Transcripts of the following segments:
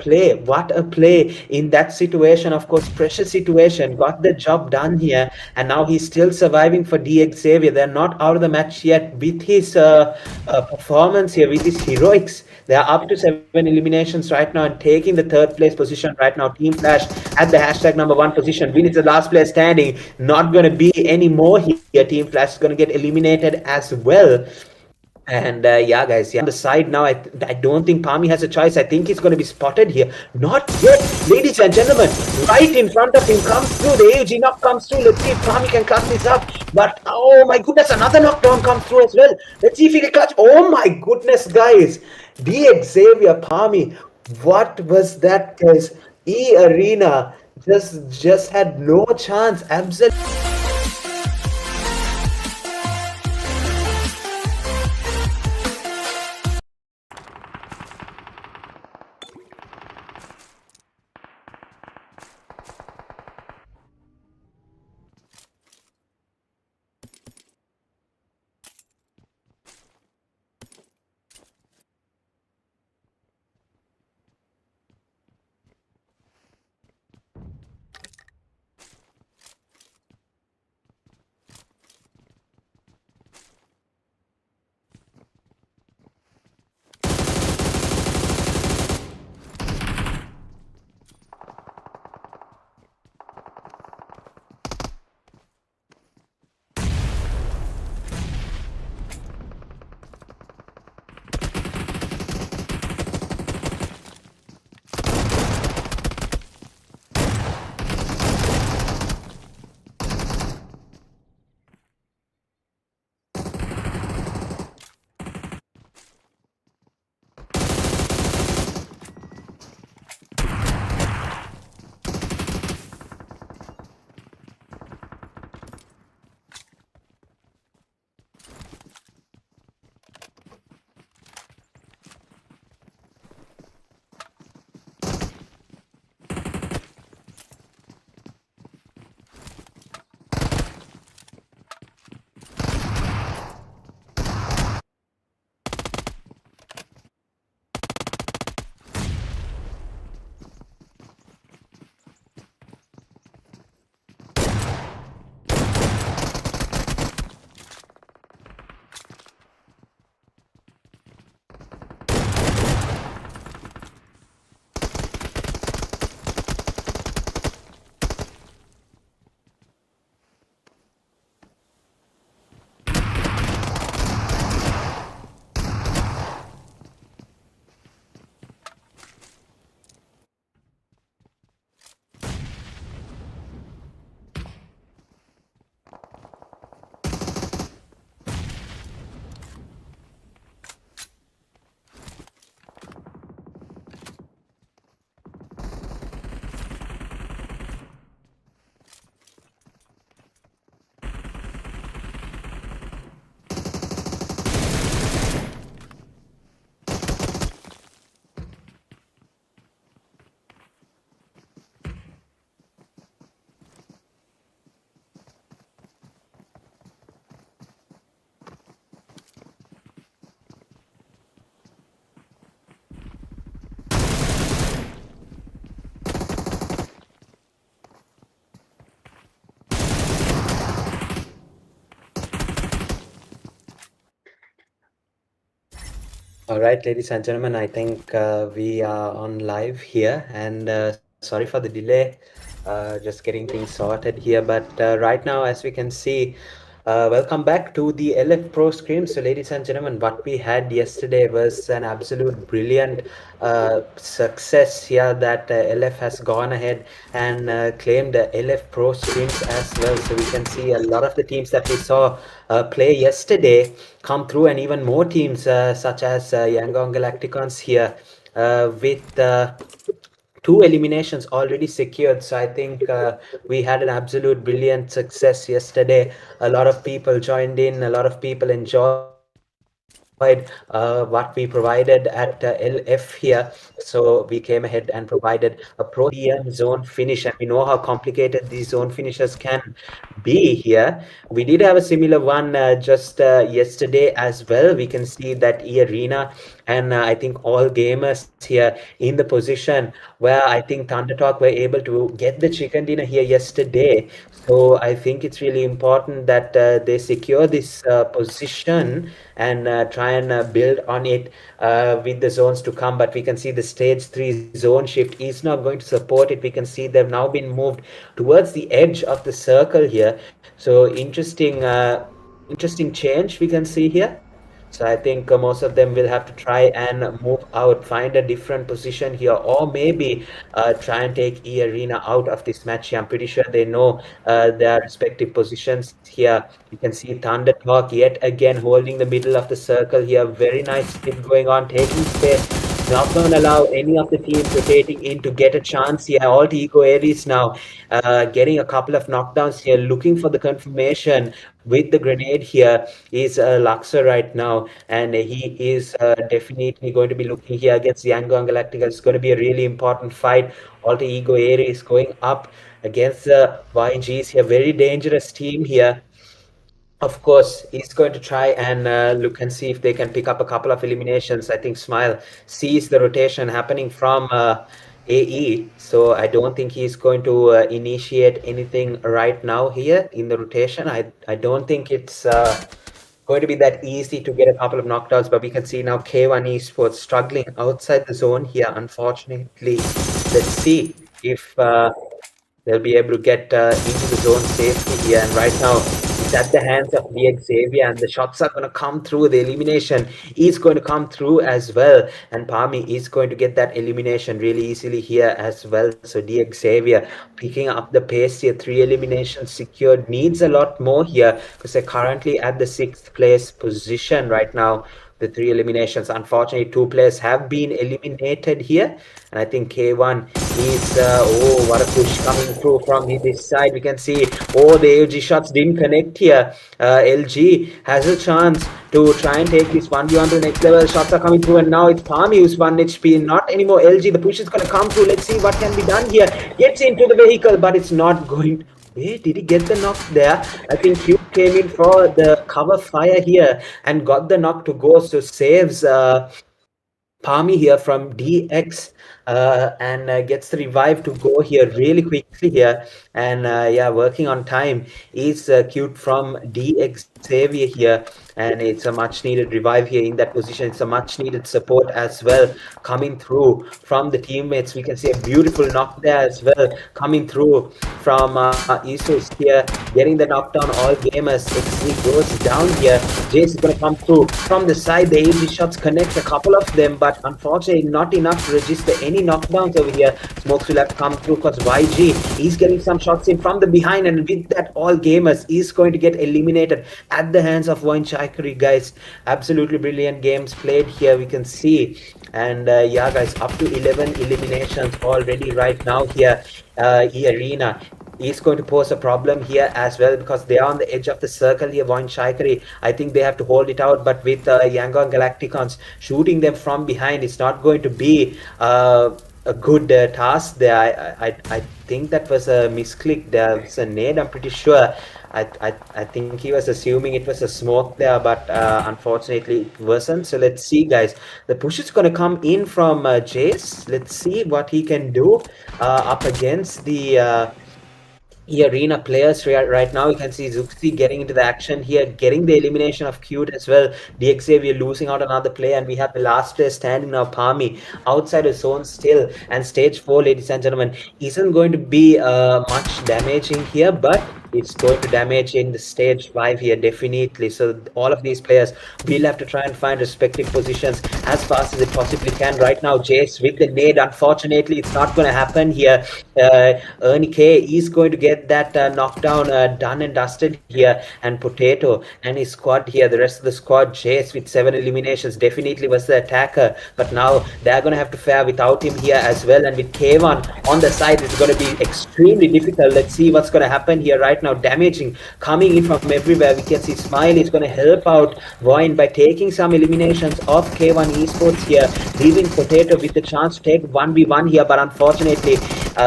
play. What a play in that situation. Of course, pressure situation, got the job done here, and now he's still surviving for Xavier. They're not out of the match yet with his performance here, with his heroics. They are up to 7 eliminations right now and taking the third place position right now. Team Flash at the hashtag #1 position. Win is the last player standing. Not going to be any more here. Team Flash is going to get eliminated as well. And yeah, guys, yeah, on the side now, I don't think Palmy has a choice. I think he's going to be spotted here. Not yet, ladies and gentlemen. Right in front of him comes through. The AUG knock comes through. Let's see if Palmy can clutch this up. But oh my goodness, another knockdown comes through as well. Let's see if he can clutch. Oh my goodness, guys. Xavier Palmy. What was that, guys? Arena just had no chance. Absolutely. All right, ladies and gentlemen, I think we are on live here, and sorry for the delay. Just getting things sorted here, but right now, as we can see, welcome back to the LF Pro Scream. So, ladies and gentlemen, what we had yesterday was an absolute brilliant success here that LF has gone ahead and claimed the LF Pro Screams as well. So, we can see a lot of the teams that we saw play yesterday come through, and even more teams such as Yangon Galacticons here with 2 eliminations already secured. So I think we had an absolute brilliant success yesterday. A lot of people joined in, a lot of people enjoyed what we provided at LF here. So we came ahead and provided a pro DM zone finish, and we know how complicated these zone finishers can be here. We did have a similar one just yesterday as well. We can see that E Arena and I think all gamers here in the position where I think Thunder Talk were able to get the chicken dinner here yesterday. So I think it's really important that they secure this position and try and build on it with the zones to come. But we can see the stage 3 zone shift is not going to support it. We can see they've now been moved towards the edge of the circle here. So interesting change we can see here. So I think most of them will have to try and move out, find a different position here, or maybe try and take E-Arena out of this match here. I'm pretty sure they know their respective positions here. You can see Thunder Talk yet again holding the middle of the circle here. Very nice spin going on, taking space. Not going to allow any of the teams rotating in to get a chance here. Alt Ego Aries now getting a couple of knockdowns here, looking for the confirmation with the grenade here is Luxor right now, and he is definitely going to be looking here against Yangon Galactica. It's going to be a really important fight. Alter Ego Aries going up against the YGs here. Very dangerous team here. Of course, he's going to try and look and see if they can pick up a couple of eliminations. I think Smile sees the rotation happening from AE, so I don't think he's going to initiate anything right now here in the rotation. I don't think it's going to be that easy to get a couple of knockdowns, but we can see now K1 Esports struggling outside the zone here, unfortunately. Let's see if they'll be able to get into the zone safely here, and right now it's at the hands of DX Xavier, and the shots are going to come through. The elimination is going to come through as well, and Palmy is going to get that elimination really easily here as well. So DX Xavier picking up the pace here. 3 eliminations secured. Needs a lot more here because they're currently at the 6th place position right now. The 3 eliminations. Unfortunately, 2 players have been eliminated here. And I think K1 is, oh, what a push coming through from this side. We can see, oh, the LG shots didn't connect here. LG has a chance to try and take this 1v1 to the next level. Shots are coming through, and now it's Palmy who's 1 HP, not anymore LG. The push is going to come through. Let's see what can be done here. Gets into the vehicle, but it's not going. Where did he get the knock there? I think Hugh came in for the cover fire here and got the knock to go. So saves Palmy here from DX and gets the revive to go here really quickly here. And yeah, working on time is cute from DX Xavier here. And it's a much needed revive here in that position. It's a much needed support as well coming through from the teammates. We can see a beautiful knock there as well coming through from Isus here, getting the knockdown. All gamers. XZ goes down here. Jace is going to come through from the side. The AG shots connect a couple of them, but unfortunately not enough to register any knockdowns over here. Smokes will have to come through because YG is getting some shots in from the behind, and with that all gamers is going to get eliminated at the hands of Wine Chikari, guys. Absolutely brilliant games played here, we can see. And yeah, guys, up to 11 eliminations already right now here. E-Arena is going to pose a problem here as well because they are on the edge of the circle here. Wine Chikari, I think they have to hold it out, but with Yangon Galacticons shooting them from behind, it's not going to be a good task there. I think that was a misclick. There was a nade, I'm pretty sure. I think he was assuming it was a smoke there, but unfortunately it wasn't. So let's see, guys. The push is going to come in from Jace. Let's see what he can do up against the arena players right now. You can see Zuxi getting into the action here, getting the elimination of Cute as well. DXAV losing out another player, and we have the last player standing now, Palmy, outside the zone still. And stage 4, ladies and gentlemen, isn't going to be much damaging here, but it's going to damage in the stage 5 here, definitely. So all of these players will have to try and find respective positions as fast as it possibly can. Right now, Jace with the nade. Unfortunately, it's not going to happen here. Ernie K is going to get that knockdown done and dusted here. And Potato and his squad here, the rest of the squad, Jace with 7 eliminations, definitely was the attacker. But now they're going to have to fare without him here as well. And with K1 on the side, it's going to be extremely difficult. Let's see what's going to happen here right now. Damaging coming in from everywhere. We can see Smile is going to help out Voin by taking some eliminations of K1 Esports here, leaving Potato with the chance to take 1v1 here, but unfortunately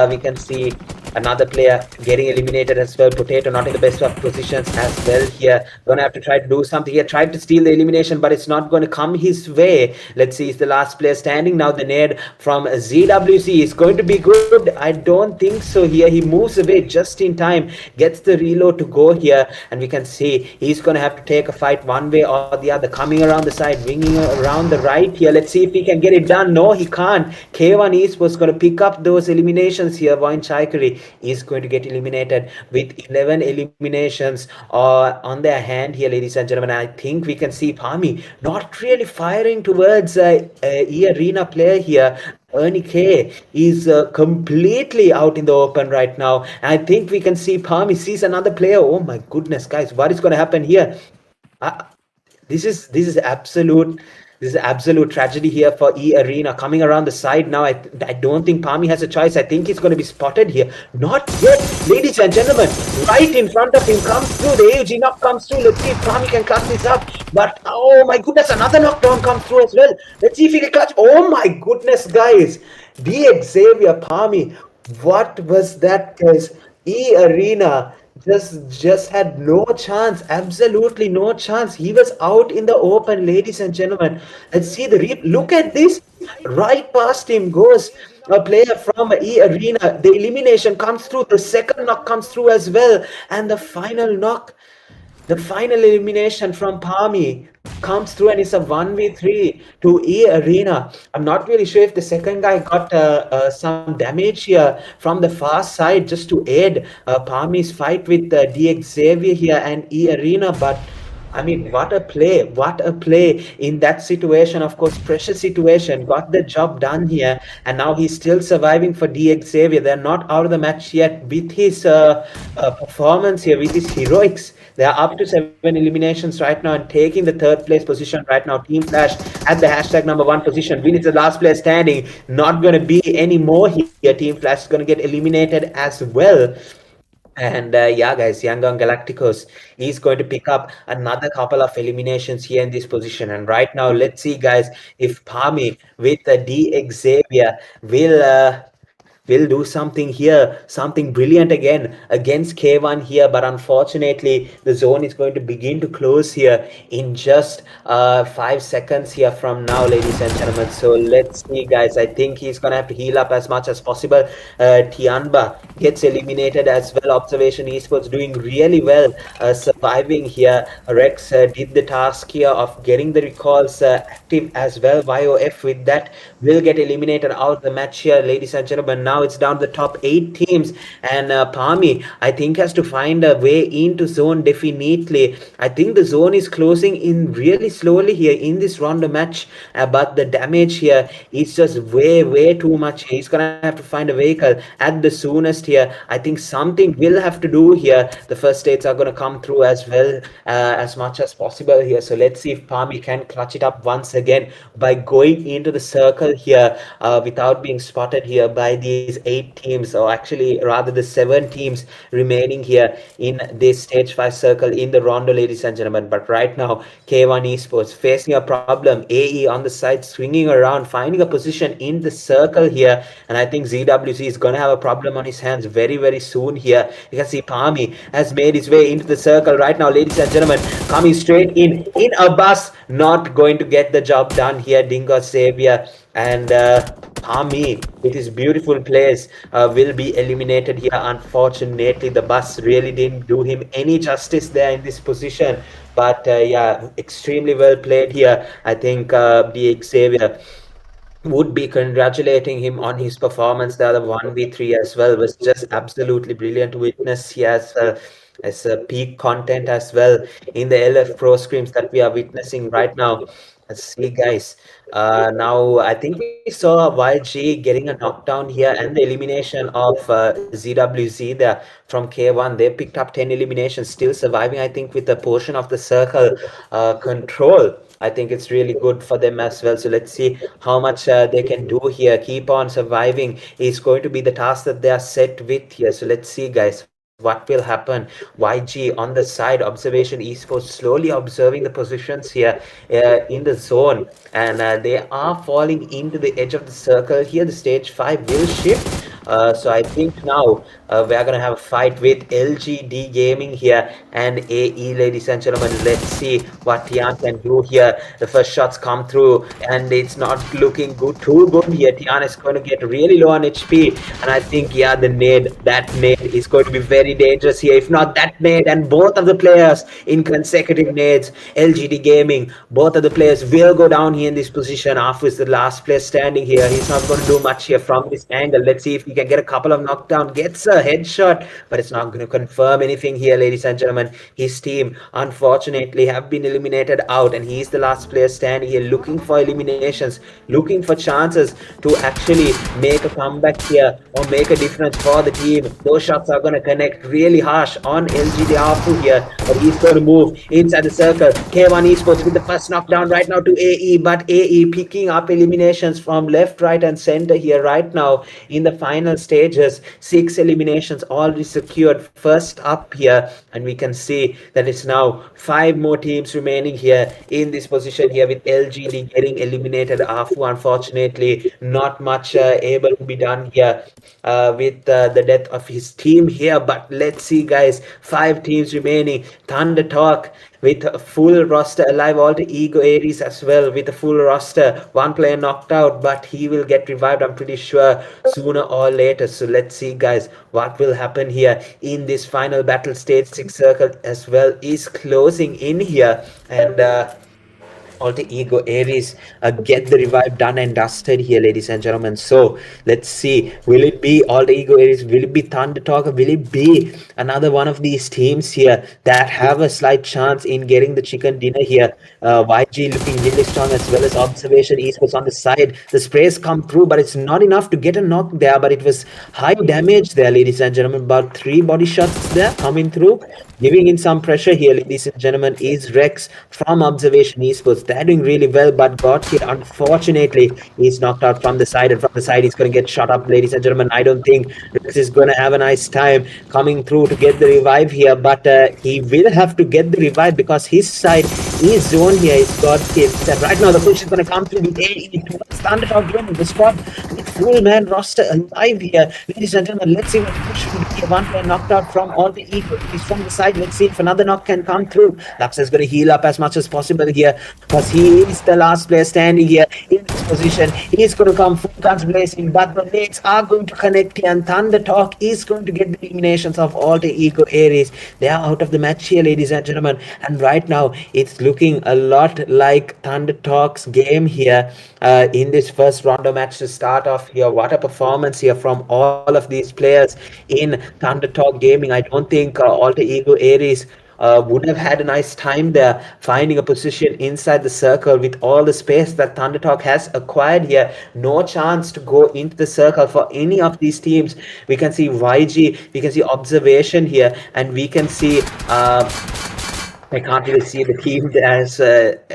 we can see Another player getting eliminated as well. Potato not in the best of positions as well here. Gonna have to try to do something here. Tried to steal the elimination, but it's not going to come his way. Let's see, is the last player standing now. The nade from ZWC is going to be good. I don't think so here. He moves away just in time, gets the reload to go here, and we can see he's going to have to take a fight one way or the other. Coming around the side, winging around the right here. Let's see if he can get it done. No, he can't. K1 Esports going to pick up those eliminations here. Voin Chaikari is going to get eliminated with 11 eliminations on their hand here, ladies and gentlemen. I think we can see Palmy not really firing towards E-Arena player here. Ernie K is completely out in the open right now. I think we can see Palmy sees another player. Oh my goodness, guys, what is going to happen here? This is absolute tragedy here for E-Arena. Coming around the side now, I don't think Palmy has a choice. I think he's going to be spotted here. Not yet, ladies and gentlemen. Right in front of him comes through. The AUG knock comes through. Let's see if Palmy can clutch this up. But oh my goodness, another knockdown comes through as well. Let's see if he can clutch. Oh my goodness, guys. Xavier Palmy. What was that, guys? E-Arena just had no chance, absolutely no chance. He was out in the open, ladies and gentlemen. Let's see the look at this. Right past him goes a player from E-Arena. The elimination comes through. The second knock comes through as well. And the final knock, the final elimination from Palmy comes through, and it's a 1v3 to E-Arena. I'm not really sure if the second guy got some damage here from the far side just to aid Palmy's fight with Xavier here and E-Arena, but I mean, what a play in that situation. Of course, pressure situation, got the job done here, and now he's still surviving for Xavier. They're not out of the match yet with his performance here, with his heroics. They are up to 7 eliminations right now and taking the third place position right now. Team Flash at the hashtag #1 position. Win is the last player standing. Not going to be any more here. Team Flash is going to get eliminated as well. And yeah, guys, Yangon Galacticos is going to pick up another couple of eliminations here in this position. And right now, let's see, guys, if Palmy with Xavier will do something here, something brilliant again against K1 here. But unfortunately, the zone is going to begin to close here in just 5 seconds here from now, ladies and gentlemen. So let's see, guys. I think he's going to have to heal up as much as possible. Tianba gets eliminated as well. Observation Esports doing really well, surviving here. Rex did the task here of getting the recalls active as well. YOF with that will get eliminated out of the match here, ladies and gentlemen. Now it's down to the top 8 teams, and Palmy, I think, has to find a way into zone definitely. I think the zone is closing in really slowly here in this round of match, but the damage here is just way too much. He's gonna have to find a vehicle at the soonest here. I think something will have to do here. The first states are gonna come through as well, as much as possible here. So let's see if Palmy can clutch it up once again by going into the circle here without being spotted here by these 8 teams, or actually rather the 7 teams remaining here in this stage 5 circle in the rondo, ladies and gentlemen. But right now, K1 Esports facing a problem. AE on the side, swinging around, finding a position in the circle here, and I think ZWC is going to have a problem on his hands very soon here. You can see Palmy has made his way into the circle right now, ladies and gentlemen, coming straight in a bus, not going to get the job done here. Dingo Xavier and Palmy with his beautiful plays will be eliminated here. Unfortunately, the bus really didn't do him any justice there in this position, but yeah, extremely well played here. I think Xavier would be congratulating him on his performance. The other 1v3 as well was just absolutely brilliant to witness here as a peak content as well in the LF Pro scrims that we are witnessing right now. Let's see, guys. Now I think we saw YG getting a knockdown here and the elimination of ZWZ there from K1. They picked up 10 eliminations, still surviving, I think, with a portion of the circle control. I think it's really good for them as well. So let's see how much they can do here. Keep on surviving is going to be the task that they are set with here. So let's see, guys, what will happen. YG on the side, Observation Esports slowly observing the positions here in the zone, and they are falling into the edge of the circle here. The stage 5 will shift. So I think now we are gonna have a fight with LGD Gaming here and AE, ladies and gentlemen. Let's see what Tian can do here. The first shots come through, and it's not looking too good here. Tian is going to get really low on HP, and I think yeah, that nade is going to be very dangerous here. If not that nade, and both of the players in consecutive nades, LGD Gaming, both of the players will go down here in this position. Afu is the last player standing here. He's not going to do much here from this angle. Let's see if he can get a couple of knockdown. Gets a headshot, but it's not going to confirm anything here, ladies and gentlemen. His team, unfortunately, have been eliminated out, and he's the last player standing here looking for eliminations, looking for chances to actually make a comeback here or make a difference for the team. Those shots are going to connect really harsh on LGD Afu here, but he's going to move inside the circle. K1 Esports with the first knockdown right now to AE, but AE picking up eliminations from left, right, and center here right now in the final stages. 6 eliminations already secured first up here, and we can see that it's now 5 more teams remaining here in this position here, with LGD getting eliminated. Afu, unfortunately, not much able to be done here with the death of his team here. But let's see, guys, 5 teams remaining. Thunder Talk with a full roster alive, all the Ego Aries as well with a full roster. One player knocked out, but he will get revived, I'm pretty sure, sooner or later. So let's see, guys, what will happen here in this final battle. Stage 6 circle as well is closing in here, and all the Ego Aries get the revive done and dusted here, ladies and gentlemen. So let's see, will it be all the Ego Aries? Will it be Thunder Talk? Or will it be another one of these teams here that have a slight chance in getting the chicken dinner here? YG looking really strong, as well as Observation Esports on the side. The sprays come through, but it's not enough to get a knock there, but it was high damage there, ladies and gentlemen. About 3 body shots there coming through. Giving in some pressure here, ladies and gentlemen, is Rex from Observation Esports. They're doing really well, but got hit. Unfortunately, he's knocked out from the side, and from the side, he's going to get shot up, ladies and gentlemen. I don't think Rex is going to have a nice time coming through to get the revive here, but he will have to get the revive because his side is zone here. He's got hit. And right now, the push is going to come through with AE towards Thunder Talk Gaming. The squad with full man roster alive here, ladies and gentlemen. Let's see what the push will be. One player knocked out from all the Ego. He's from the side. Let's see if another knock can come through. Lux is going to heal up as much as possible here, because he is the last player standing here in this position. He's going to come full guns blazing, but the nades are going to connect here, and Thunder Talk is going to get the eliminations of all the Ego Aries. They are out of the match here, ladies and gentlemen, and right now it's looking a lot like Thunder Talk's game here in this first rondo match to start off here. What a performance here from all of these players in Thunder Talk Gaming. I don't think all the Ego Aries would have had a nice time there, finding a position inside the circle with all the space that Thunder Talk has acquired here. No chance to go into the circle for any of these teams. We can see YG, we can see Observation here, and we can see I can't really see the team as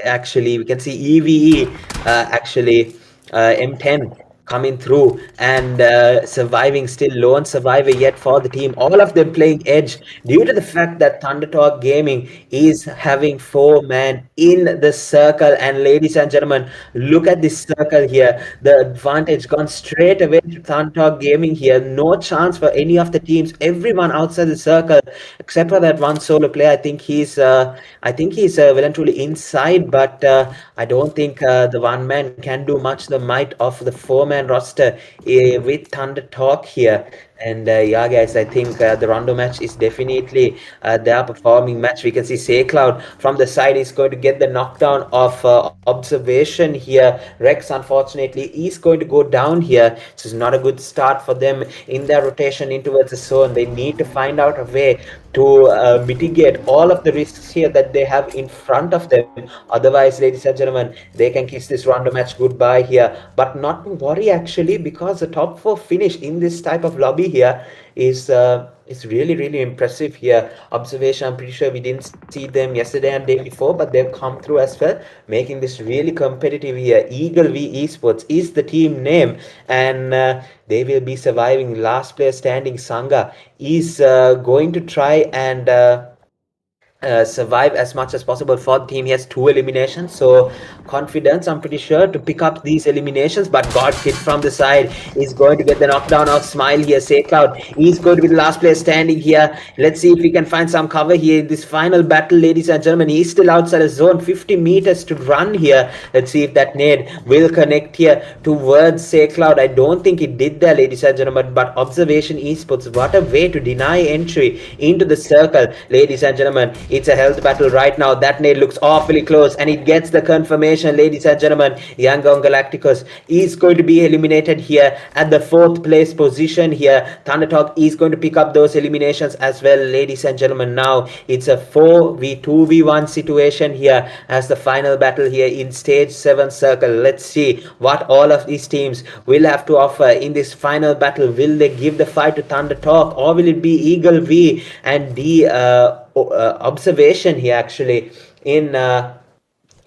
actually we can see EVE actually M10 coming through and surviving, still lone survivor yet for the team. All of them playing edge due to the fact that Thunder Talk Gaming is having 4 man in the circle. And ladies and gentlemen, look at this circle here. The advantage gone straight away to Thunder Talk Gaming here. No chance for any of the teams. Everyone outside the circle except for that one solo player. I think he's well and truly inside, but I don't think the one man can do much. The might of the 4 man roster with Thunder Talk here. And yeah, guys, I think the rondo match is definitely their performing match. We can see SayCloud from the side is going to get the knockdown of Observation here. Rex, unfortunately, is going to go down here. This is not a good start for them in their rotation in towards the zone. They need to find out a way to mitigate all of the risks here that they have in front of them. Otherwise, ladies and gentlemen, they can kiss this rondo match goodbye here. But not to worry, actually, because the top 4 finish in this type of lobby here is really impressive here. Observation, I'm pretty sure we didn't see them yesterday and day before, but they've come through as well, making this really competitive here. Eagle V Esports is the team name, and they will be surviving. Last player standing, Sangha, is going to try and survive as much as possible for the team. He has 2 eliminations, so confidence, I'm pretty sure, to pick up these eliminations. But God Kid from the side is going to get the knockdown of Smile here. Cloud, he's going to be the last player standing here. Let's see if we can find some cover here in this final battle, ladies and gentlemen. He's still outside the zone, 50 meters to run here. Let's see if that nade will connect here towards Cloud. I don't think it did there, ladies and gentlemen, but Observation Esports, what a way to deny entry into the circle, ladies and gentlemen. It's a health battle right now. That nade looks awfully close, and it gets the confirmation, ladies and gentlemen. Yangon Galacticos is going to be eliminated here at the 4th place position here. Thundertalk is going to pick up those eliminations as well, ladies and gentlemen. Now it's a 4v2v1 situation here as the final battle here in stage 7 circle. Let's see what all of these teams will have to offer in this final battle. Will they give the fight to Thundertalk, or will it be Eagle V and D Observation here actually in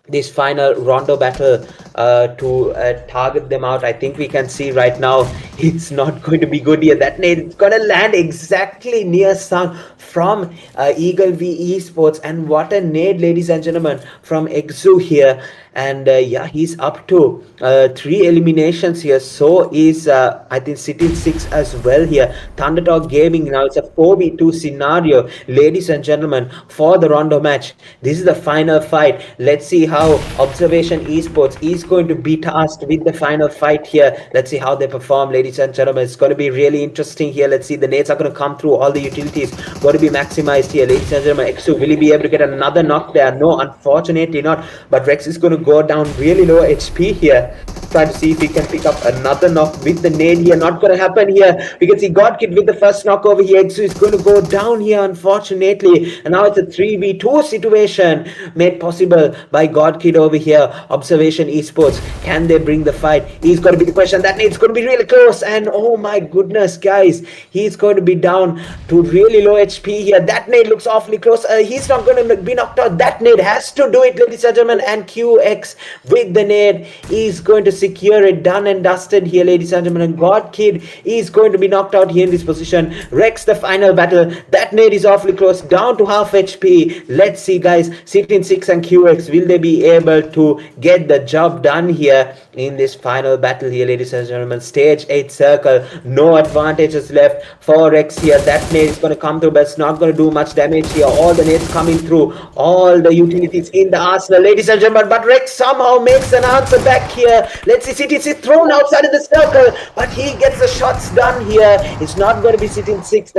this final rondo battle to target them out? I think we can see right now it's not going to be good here. That nade is going to land exactly near Sang from Eagle V Esports, and what a nade, ladies and gentlemen, from Exu here. And yeah, he's up to 3 eliminations here. So is I think City 6 as well here. Thundertalk Gaming, now it's a 4v2 scenario, ladies and gentlemen, for the rondo match. This is the final fight. Let's see how Observation Esports is going to be tasked with the final fight here. Let's see how they perform, ladies and gentlemen. It's going to be really interesting here. Let's see, the nades are going to come through. All the utilities going to be maximized here, ladies and gentlemen. Exu, will he be able to get another knock there? No, unfortunately not. But Rex is going to go down really low HP here. Try to see if he can pick up another knock with the nade here. Not going to happen here. We can see God Kid with the first knock over here. Exu is going to go down here, unfortunately. And now it's a 3v2 situation made possible by God Kid over here. Observation Esports, can they bring the fight? He's going to be the question. That nade's going to be really close. And oh my goodness, guys, he's going to be down to really low HP here. That nade looks awfully close. He's not going to be knocked out. That nade has to do it, ladies and gentlemen. And QX with the nade is going to secure it. Done and dusted here, ladies and gentlemen. And God Kid is going to be knocked out here in this position. Rex, the final battle. That nade is awfully close, down to half HP. Let's see, guys, City 6 and QX, will they be able to get the job done here in this final battle here, ladies and gentlemen? Stage 8 circle, no advantages left for Rex here. That nade is going to come through, but it's not going to do much damage here. All the nades coming through, all the utilities in the arsenal, ladies and gentlemen. But Rex somehow makes an answer back here. Let's see, City is thrown outside of the circle, but he gets the shots done here. It's not going to be City 6.